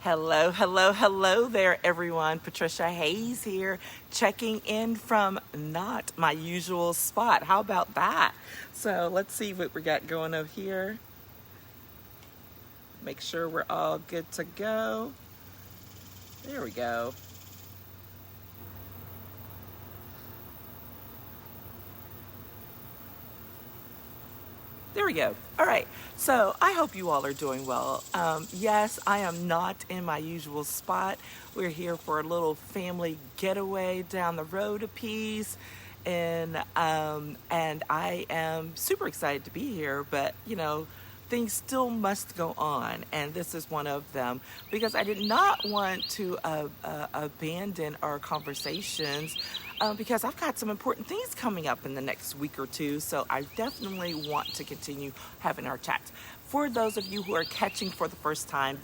Hello, hello, hello there, everyone. Patricia Hayes here, checking in from not my usual spot. How about that? So let's see what we got going over here. Make sure we're all good to go. There we go. There we go. All right. So I hope you all are doing well. Yes, I am not in my usual spot. We're here for a little family getaway down the road a piece. And I am super excited to be here, but things still must go on, and this is one of them because I did not want to abandon our conversations because I've got some important things coming up in the next week or two, so I definitely want to continue having our chats. For those of you who are catching for the first time,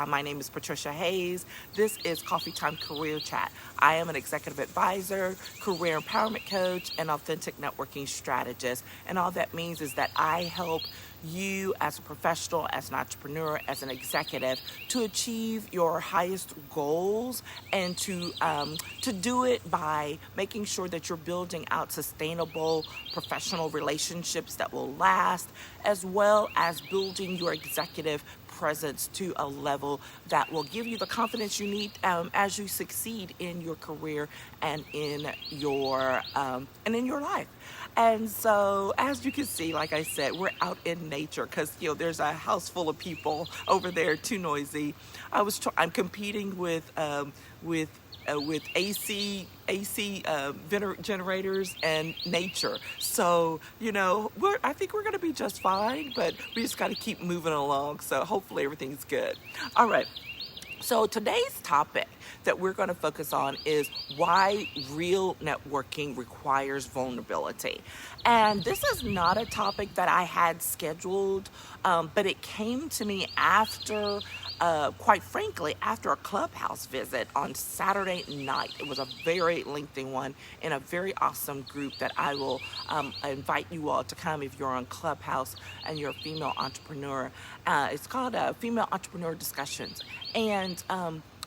my name is Patricia Hayes. This is Coffee Time Career Chat. I am an executive advisor, career empowerment coach, and authentic networking strategist. And all that means is that I help you as a professional, as an entrepreneur, as an executive to achieve your highest goals and to do it by making sure that you're building out sustainable professional relationships that will last, as well as building your executive presence to a level that will give you the confidence you need as you succeed in your career and in your life. And so, as you can see, like I said, we're out in nature because there's a house full of people over there, too noisy. I'm competing with AC generators and nature. So, I think we're going to be just fine, but we just got to keep moving along. So hopefully everything's good. All right. So today's topic that we're going to focus on is why real networking requires vulnerability. And this is not a topic that I had scheduled, but it came to me after, quite frankly, after a Clubhouse visit on Saturday night. It was a very lengthy one in a very awesome group that I will invite you all to come if you're on Clubhouse and you're a female entrepreneur. It's called Female Entrepreneur Discussions. And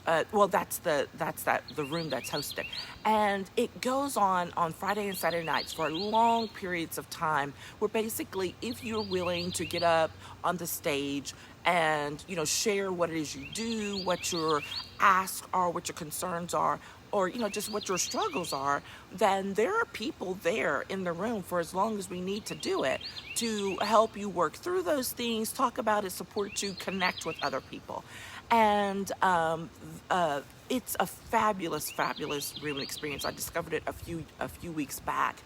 that's the room that's hosted, and it goes on Friday and Saturday nights for long periods of time. Where basically, if you're willing to get up on the stage and share what it is you do, what your asks are, what your concerns are, or just what your struggles are, then there are people there in the room for as long as we need to do it to help you work through those things, talk about it, support you, connect with other people. And it's a fabulous, fabulous room experience. I discovered it a few weeks back.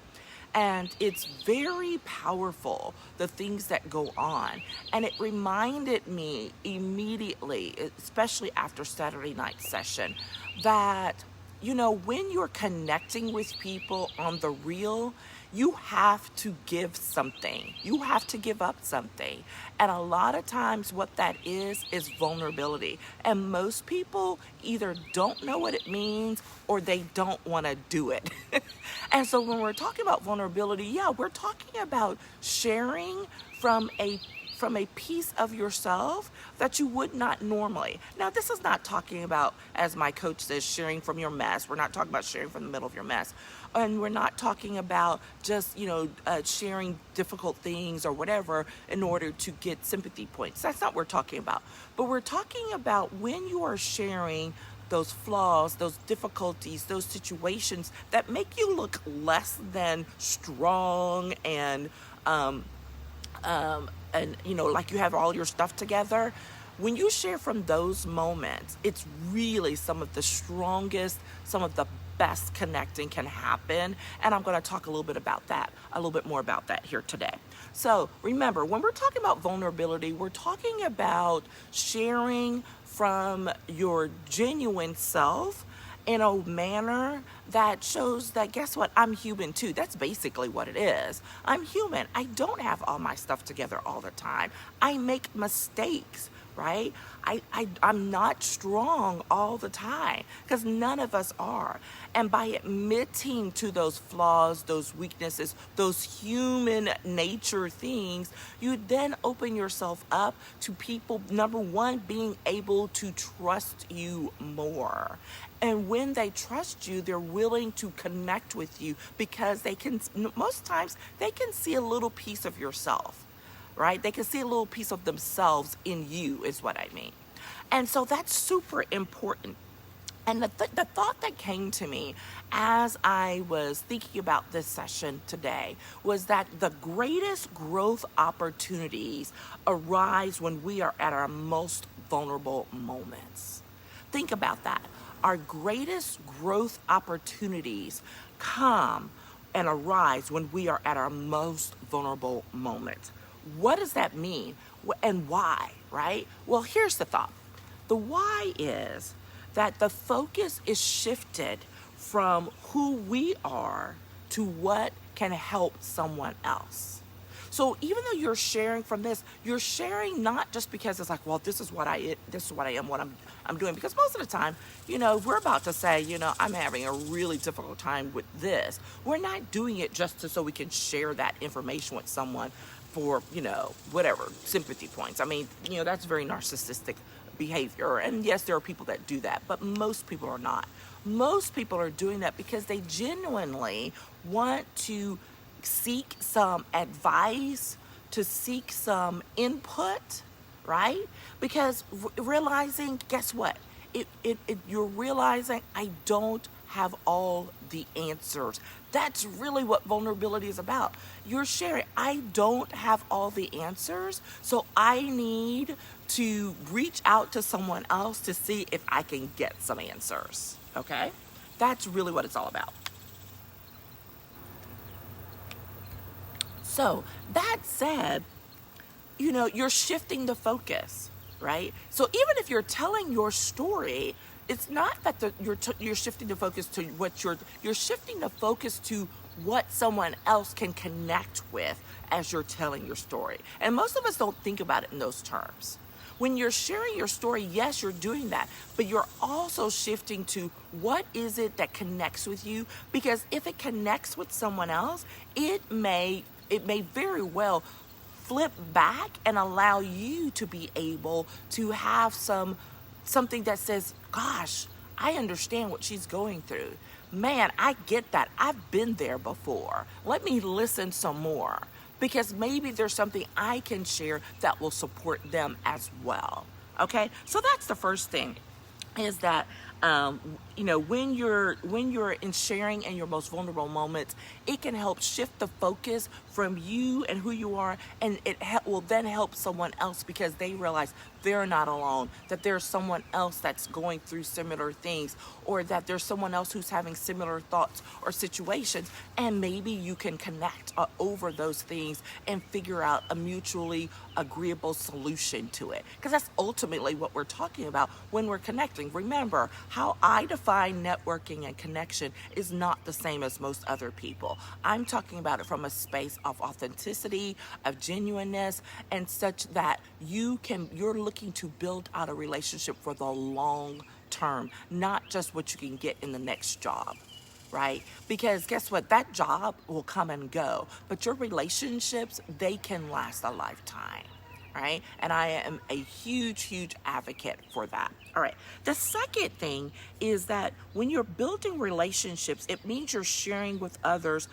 And it's very powerful, the things that go on. And it reminded me immediately, especially after Saturday night session, that when you're connecting with people on the real, you have to give something. You have to give up something. And a lot of times what that is vulnerability. And most people either don't know what it means or they don't want to do it. And so when we're talking about vulnerability, we're talking about sharing from a piece of yourself that you would not normally. Now, this is not talking about, as my coach says, sharing from your mess. We're not talking about sharing from the middle of your mess. And we're not talking about just, sharing difficult things or whatever in order to get sympathy points. That's not what we're talking about. But we're talking about when you are sharing those flaws, those difficulties, those situations that make you look less than strong and like you have all your stuff together. When you share from those moments, it's really some of the strongest, some of the best connecting can happen. And I'm going to talk a little bit more about that here today. So remember, when we're talking about vulnerability, we're talking about sharing from your genuine self in a manner that shows that, guess what, I'm human too. That's basically what it is. I'm human. I don't have all my stuff together all the time. I make mistakes. right? I'm not strong all the time, because none of us are. And by admitting to those flaws, those weaknesses, those human nature things, you then open yourself up to people, number one, being able to trust you more. And when they trust you, they're willing to connect with you because they can, most times, they can see a little piece of yourself, right? They can see a little piece of themselves in you, is what I mean. And so that's super important. And the thought that came to me as I was thinking about this session today was that the greatest growth opportunities arise when we are at our most vulnerable moments. Think about that. Our greatest growth opportunities come and arise when we are at our most vulnerable moment. What does that mean? And why, right? Well, here's the thought. The why is that the focus is shifted from who we are to what can help someone else. So even though you're sharing from this, you're sharing not just because it's like, well, this is what I am, what I'm doing. Because most of the time, we're about to say, I'm having a really difficult time with this. We're not doing it just so we can share that information with someone for, whatever, sympathy points. I mean, that's very narcissistic behavior. And yes, there are people that do that, but most people are not. Most people are doing that because they genuinely want to seek some advice, to seek some input, right? Because realizing, guess what? You're realizing I don't have all the answers. That's really what vulnerability is about. You're sharing, I don't have all the answers, so I need to reach out to someone else to see if I can get some answers, okay? That's really what it's all about. So that said, you're shifting the focus, right? So even if you're telling your story, it's not that you're shifting the focus to what you're shifting the focus to what someone else can connect with as you're telling your story. And most of us don't think about it in those terms. When you're sharing your story, yes, you're doing that, but you're also shifting to what is it that connects with you? Because if it connects with someone else, it may very well flip back and allow you to be able to have something that says, gosh, I understand what she's going through. Man, I get that. I've been there before. Let me listen some more, because maybe there's something I can share that will support them as well. Okay, so that's the first thing, is that when you're in sharing in your most vulnerable moments, it can help shift the focus from you and who you are, and it will then help someone else because they realize they're not alone, that there's someone else that's going through similar things, or that there's someone else who's having similar thoughts or situations, and maybe you can connect over those things and figure out a mutually agreeable solution to it, because that's ultimately what we're talking about when we're connecting. Remember, how I define networking and connection is not the same as most other people. I'm talking about it from a space of authenticity, of genuineness, and such that you're looking to build out a relationship for the long term, not just what you can get in the next job. Right? Because guess what? That job will come and go, but your relationships, they can last a lifetime. Right? And I am a huge, huge advocate for that. All right. The second thing is that when you're building relationships, it means you're sharing with others,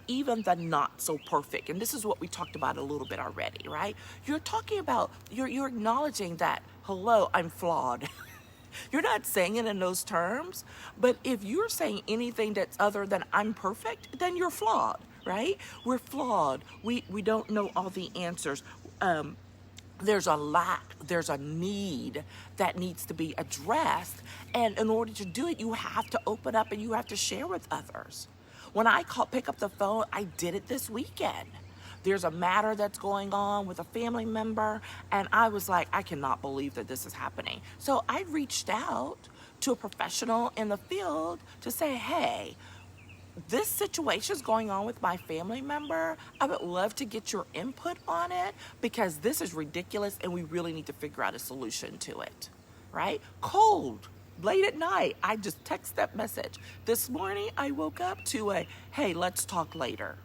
even the not so perfect. And this is what we talked about a little bit already, right? You're talking about, you're acknowledging that, hello, I'm flawed. You're not saying it in those terms, but if you're saying anything that's other than I'm perfect, then you're flawed, right? We're flawed. We don't know all the answers. There's a lack, there's a need that needs to be addressed. And in order to do it, you have to open up and you have to share with others. When I pick up the phone, I did it this weekend. There's a matter that's going on with a family member, and I was like, I cannot believe that this is happening. So I reached out to a professional in the field to say, hey, this situation is going on with my family member. I would love to get your input on it because this is ridiculous and we really need to figure out a solution to it, right? Cold, late at night, I just text that message. This morning, I woke up to a, hey, let's talk later.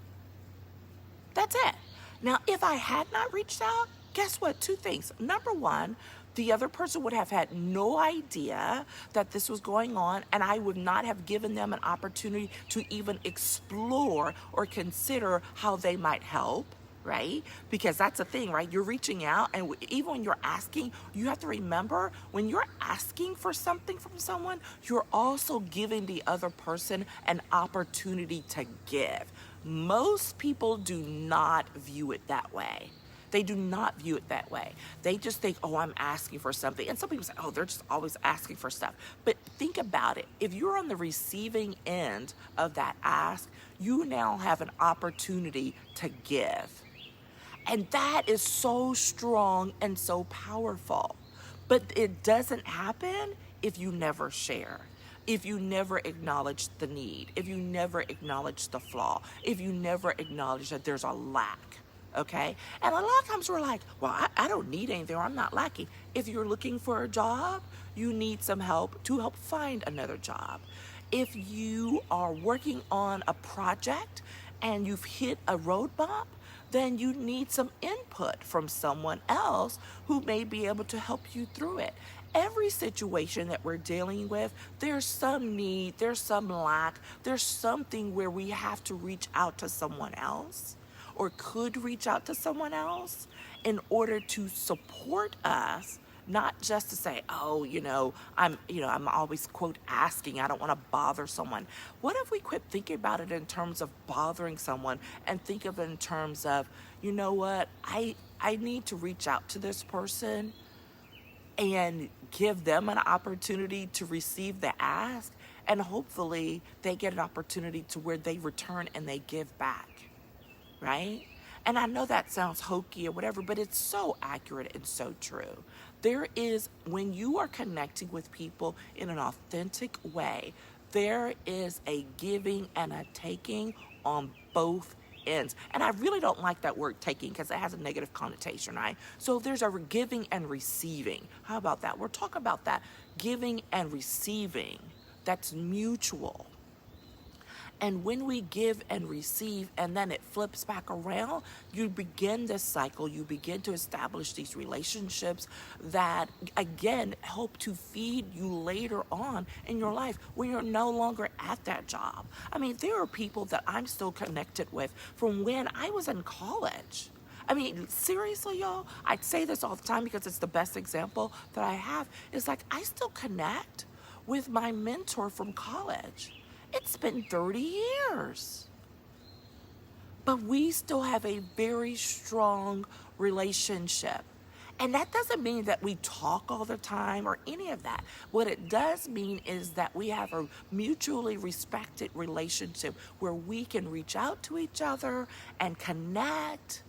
That's it. Now, if I had not reached out, guess what? Two things. Number one, the other person would have had no idea that this was going on, and I would not have given them an opportunity to even explore or consider how they might help, right? Because that's the thing, right? You're reaching out, and even when you're asking, you have to remember when you're asking for something from someone, you're also giving the other person an opportunity to give. Most people do not view it that way. They do not view it that way. They just think, oh, I'm asking for something. And some people say, oh, they're just always asking for stuff. But think about it. If you're on the receiving end of that ask, you now have an opportunity to give. And that is so strong and so powerful. But it doesn't happen if you never share, if you never acknowledge the need, if you never acknowledge the flaw, if you never acknowledge that there's a lack. Okay? And a lot of times we're like, well, I don't need anything, or I'm not lacking. If you're looking for a job, you need some help to help find another job. If you are working on a project and you've hit a road bump, then you need some input from someone else who may be able to help you through it. Every situation that we're dealing with, there's some need, there's some lack, there's something where we have to reach out to someone else, or could reach out to someone else in order to support us, not just to say, oh, I'm always, quote, asking, I don't want to bother someone. What if we quit thinking about it in terms of bothering someone and think of it in terms of, you know what, I need to reach out to this person and give them an opportunity to receive the ask, and hopefully they get an opportunity to where they return and they give back. Right? And I know that sounds hokey or whatever, but it's so accurate and so true. There is, when you are connecting with people in an authentic way, there is a giving and a taking on both ends. And I really don't like that word taking because it has a negative connotation, right? So there's a giving and receiving. How about that? We're talking about that giving and receiving. That's mutual. And when we give and receive and then it flips back around, you begin this cycle, you begin to establish these relationships that, again, help to feed you later on in your life when you're no longer at that job. I mean, there are people that I'm still connected with from when I was in college. I mean, seriously, y'all, I say this all the time because it's the best example that I have. It's like I still connect with my mentor from college. It's been 30 years. But we still have a very strong relationship. And that doesn't mean that we talk all the time or any of that. What it does mean is that we have a mutually respected relationship where we can reach out to each other and connect.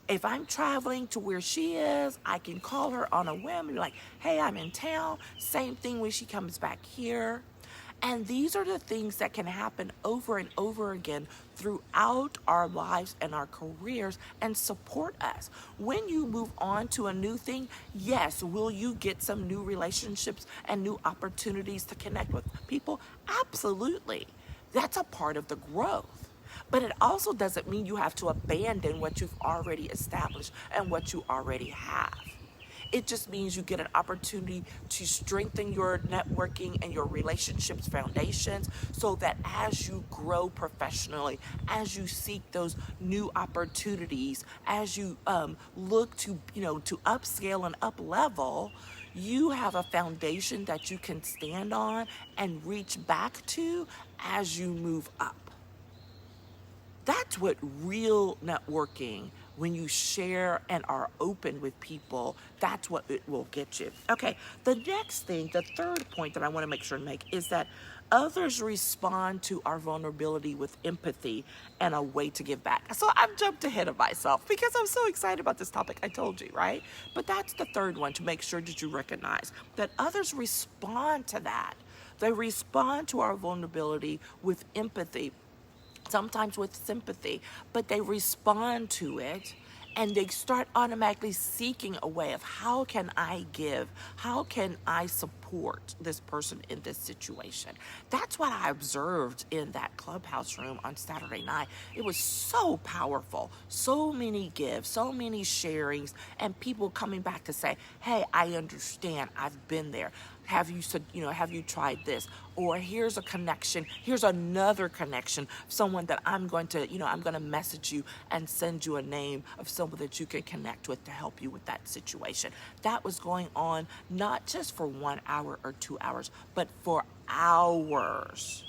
If I'm traveling to where she is, I can call her on a whim and be like, hey, I'm in town. Same thing when she comes back here. And these are the things that can happen over and over again throughout our lives and our careers and support us. When you move on to a new thing, yes, will you get some new relationships and new opportunities to connect with people? Absolutely. That's a part of the growth. But it also doesn't mean you have to abandon what you've already established and what you already have. It just means you get an opportunity to strengthen your networking and your relationships foundations so that as you grow professionally, as you seek those new opportunities, as you look to upscale and up level, you have a foundation that you can stand on and reach back to as you move up. That's what real networking, when you share and are open with people, that's what it will get you. Okay, the next thing, the third point that I want to make sure to make is that others respond to our vulnerability with empathy and a way to give back. So I've jumped ahead of myself because I'm so excited about this topic, I told you, right? But that's the third one, to make sure that you recognize that others respond to that. They respond to our vulnerability with empathy, sometimes with sympathy, but they respond to it and they start automatically seeking a way of how can I give? How can I support this person in this situation? That's what I observed in that clubhouse room on Saturday night. It was so powerful. So many gifts, so many sharings, and people coming back to say, hey, I understand. I've been there. Have you said, have you tried this? Or here's a connection. Here's another connection. Someone that I'm going to message you and send you a name of someone that you can connect with to help you with that situation. That was going on not just for 1 hour or 2 hours, but for hours,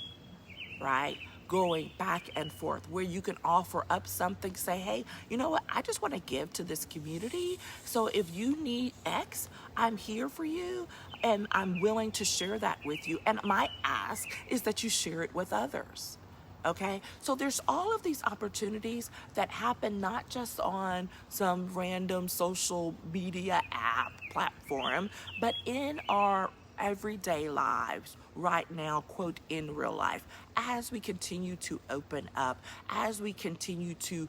right? Going back and forth, where you can offer up something, say, hey, you know what? I just want to give to this community. So if you need X, I'm here for you and I'm willing to share that with you. And my ask is that you share it with others. Okay, so there's all of these opportunities that happen not just on some random social media app platform, but in our everyday lives right now, quote, in real life, as we continue to open up, as we continue to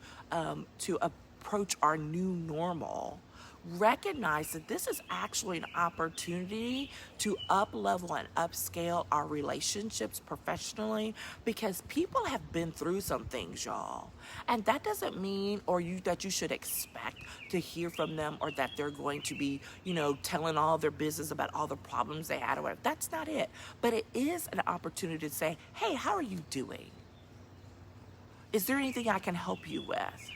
approach our new normal. Recognize that this is actually an opportunity to up level and upscale our relationships professionally, because people have been through some things, y'all. And that doesn't mean that you should expect to hear from them, or that they're going to be, telling all their business about all the problems they had or whatever. That's not it. But it is an opportunity to say, hey, how are you doing? Is there anything I can help you with?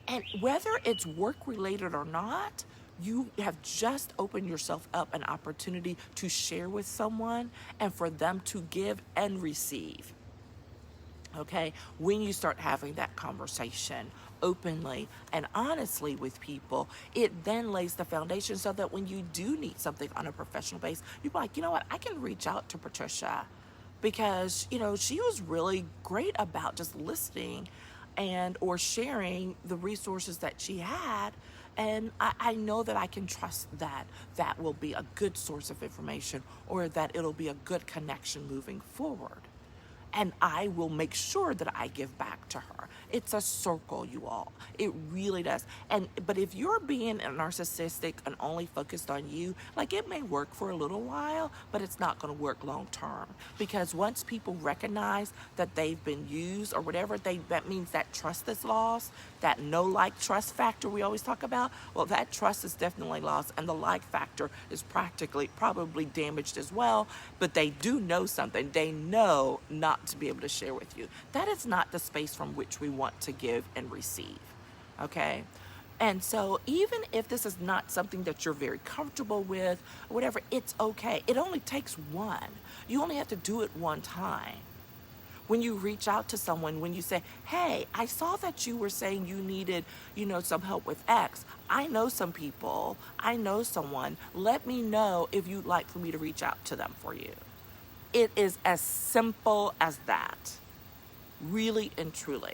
And whether it's work related or not, you have just opened yourself up an opportunity to share with someone and for them to give and receive. Okay, when you start having that conversation openly and honestly with people, it then lays the foundation so that when you do need something on a professional base, you're like, you know what, I can reach out to Patricia because, she was really great about just listening and or sharing the resources that she had. And I know that I can trust that that will be a good source of information, or that it'll be a good connection moving forward. And I will make sure that I give back to her. It's a circle, you all. It really does. But if you're being narcissistic and only focused on you, like, it may work for a little while, but it's not going to work long term. Because once people recognize that they've been used or whatever, that means that trust is lost. That no-like trust factor we always talk about, well, that trust is definitely lost, and the like factor is probably damaged as well. But they do know something. They know not to be able to share with you. That is not the space from which we want to give and receive. Okay? And so even if this is not something that you're very comfortable with, or whatever, it's okay. It only takes one. You only have to do it one time. When you reach out to someone, when you say, hey, I saw that you were saying you needed, some help with X. I know some people. I know someone. Let me know if you'd like for me to reach out to them for you. It is as simple as that. Really and truly.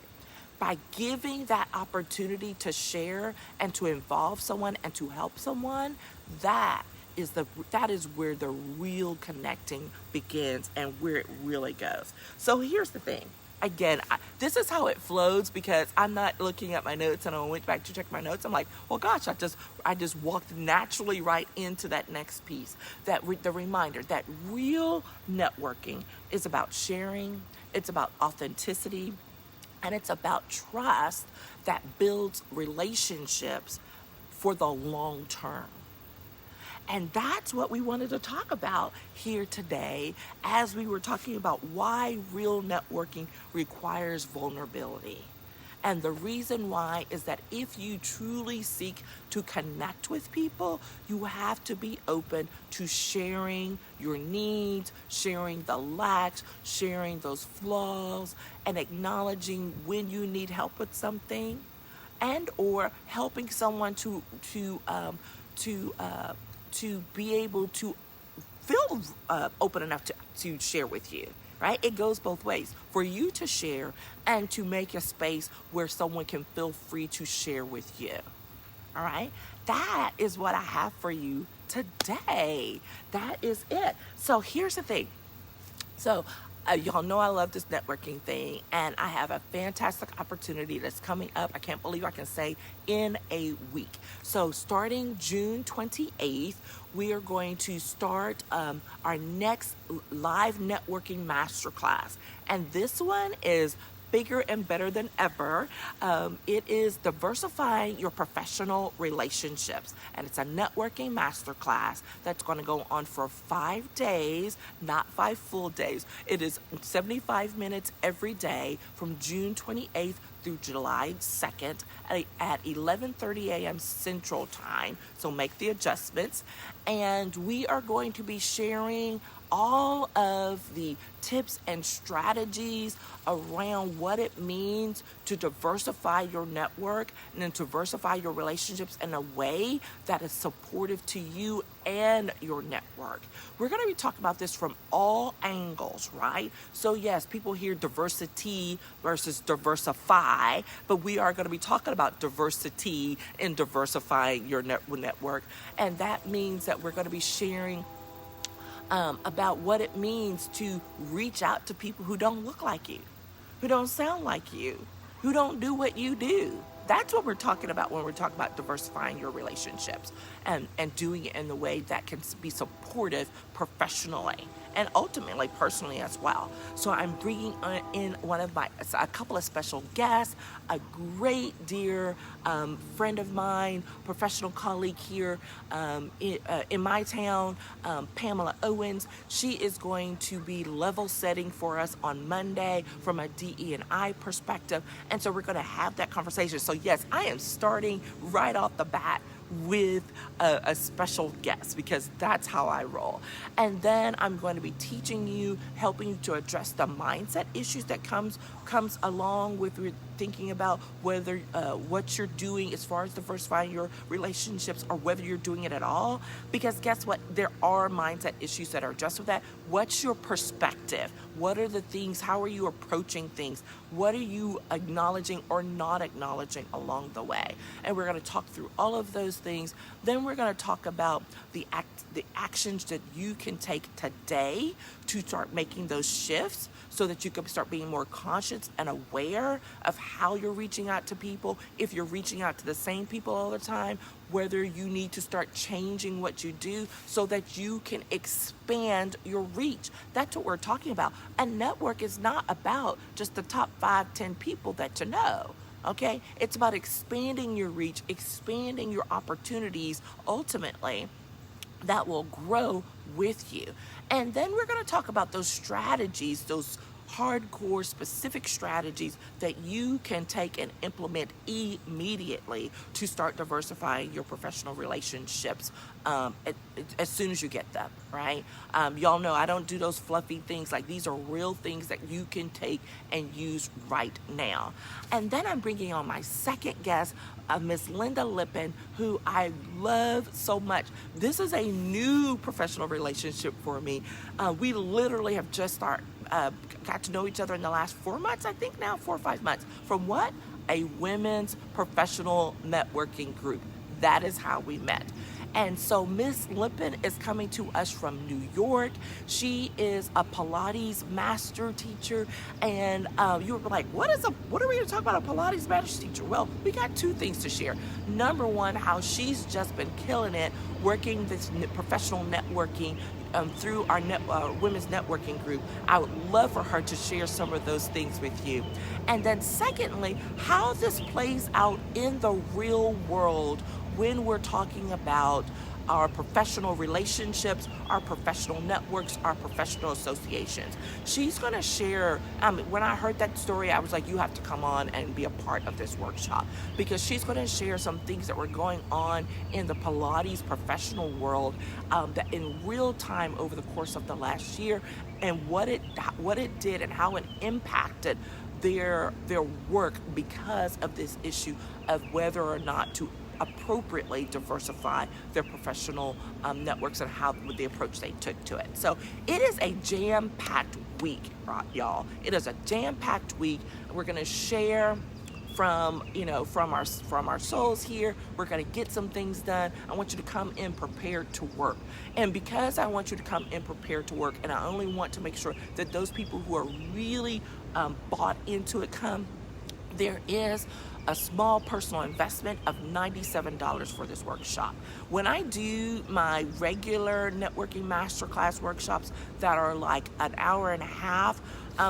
By giving that opportunity to share and to involve someone and to help someone, that is where the real connecting begins and where it really goes. So here's the thing. Again, this is how it flows, because I'm not looking at my notes, and I went back to check my notes. I'm like, well, gosh, I just walked naturally right into that next piece. The reminder that real networking is about sharing. It's about authenticity, and it's about trust that builds relationships for the long term. And that's what we wanted to talk about here today, as we were talking about why real networking requires vulnerability. And the reason why is that if you truly seek to connect with people, you have to be open to sharing your needs, sharing the lacks, sharing those flaws, and acknowledging when you need help with something, and or helping someone to be able to feel open enough to share with you, right? It goes both ways, for you to share and to make a space where someone can feel free to share with you, all right? That is what I have for you today. That is it. So here's the thing. So, y'all know I love this networking thing, and I have a fantastic opportunity that's coming up. I can't believe I can say in a week. So, starting June 28th, we are going to start our next live networking masterclass. And this one is bigger and better than ever. It is diversifying your professional relationships, and it's a networking masterclass that's going to go on for 5 days, not 5 full days. It is 75 minutes every day from June 28th through July 2nd at 11:30 a.m. Central Time. So make the adjustments, and we are going to be sharing all of the tips and strategies around what it means to diversify your network and then diversify your relationships in a way that is supportive to you and your network. We're going to be talking about this from all angles, right? So yes, people hear diversity versus diversify, but we are going to be talking about diversity in diversifying your network. And that means that we're going to be sharing about what it means to reach out to people who don't look like you, who don't sound like you, who don't do what you do. That's what we're talking about when we're talking about diversifying your relationships and doing it in the way that can be supportive professionally and ultimately personally as well. So I'm bringing in a couple of special guests, a great dear friend of mine, professional colleague here in my town, Pamela Owens. She is going to be level setting for us on Monday from a DE&I perspective. And so we're going to have that conversation. So yes, I am starting right off the bat with a special guest because that's how I roll. And then I'm going to be teaching you, helping you to address the mindset issues that comes along with thinking about whether what you're doing as far as diversifying your relationships or whether you're doing it at all. Because guess what? There are mindset issues that are addressed with that. What's your perspective? What are the things? How are you approaching things? What are you acknowledging or not acknowledging along the way? And we're going to talk through all of those things. Then we're going to talk about the actions that you can take today to start making those shifts so that you can start being more conscious and aware of how you're reaching out to people. If you're reaching out to the same people all the time, whether you need to start changing what you do so that you can expand your reach. That's what we're talking about. A network is not about just the top 5-10 people that you know. Okay? It's about expanding your reach, expanding your opportunities ultimately that will grow with you. And then we're going to talk about those strategies, those hardcore specific strategies that you can take and implement immediately to start diversifying your professional relationships as soon as you get them, right? Y'all know I don't do those fluffy things. Like, these are real things that you can take and use right now. And then I'm bringing on my second guest, Miss Linda Lippin, who I love so much. This is a new professional relationship for me. We literally have just got to know each other in the last 4 months, I think now, 4 or 5 months. From what? A women's professional networking group. That is how we met. And so Miss Lippin is coming to us from New York. She is a Pilates master teacher. And you were like, what are we going to talk about, a Pilates master teacher? Well, we got two things to share. Number one, how she's just been killing it, working this professional networking through our women's networking group. I would love for her to share some of those things with you. And then secondly, how this plays out in the real world when we're talking about our professional relationships, our professional networks, our professional associations. She's going to share, when I heard that story, I was like, you have to come on and be a part of this workshop, because she's going to share some things that were going on in the Pilates professional world that in real time over the course of the last year, and what it did and how it impacted their work because of this issue of whether or not to appropriately diversify their professional networks and how the approach they took to it. So it is a jam-packed week, y'all. It is a jam-packed week. We're going to share from, from our souls here. We're going to get some things done. I want you to come in prepared to work. And because I want you to come in prepared to work, and I only want to make sure that those people who are really bought into it come, there is a small personal investment of $97 for this workshop. When I do my regular networking masterclass workshops that are like an hour and a half,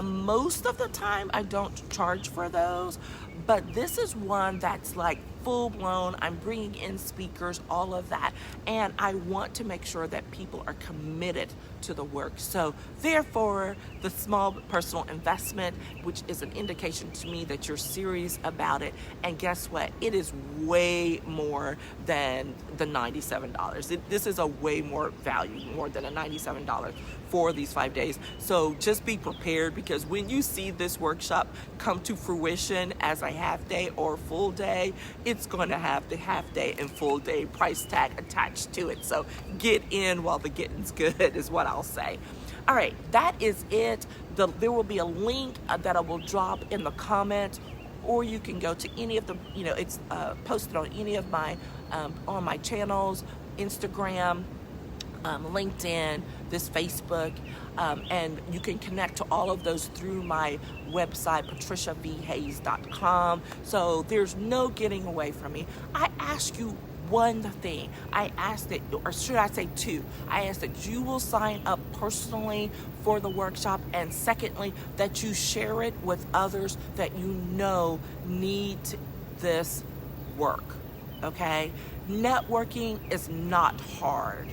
most of the time I don't charge for those, but this is one that's like full blown. I'm bringing in speakers, all of that, and I want to make sure that people are committed to the work. So therefore, the small personal investment, which is an indication to me that you're serious about it. And guess what? It is way more than the $97. This is a way more value, more than a $97 for these 5 days. So just be prepared, because when you see this workshop come to fruition as a half day or full day, it's going to have the half day and full day price tag attached to it. So get in while the getting's good is what I'll say. All right, that is it. There will be a link that I will drop in the comments, or you can go to any of the, it's posted on any of my, on my channels, Instagram, LinkedIn, this Facebook, and you can connect to all of those through my website, patriciavhayes.com. So there's no getting away from me. I ask you one thing. I ask that, or should I say two, I ask that you will sign up personally for the workshop, and secondly, that you share it with others that you know need this work, okay? Networking is not hard.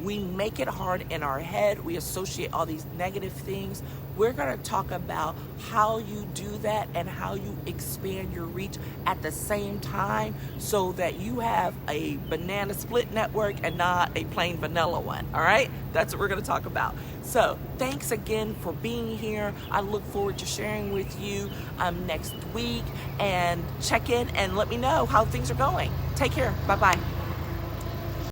We make it hard in our head. We associate all these negative things. We're going to talk about how you do that and how you expand your reach at the same time, so that you have a banana split network and not a plain vanilla one. All right? That's what we're going to talk about. So thanks again for being here. I look forward to sharing with you next week, and check in and let me know how things are going. Take care. Bye-bye.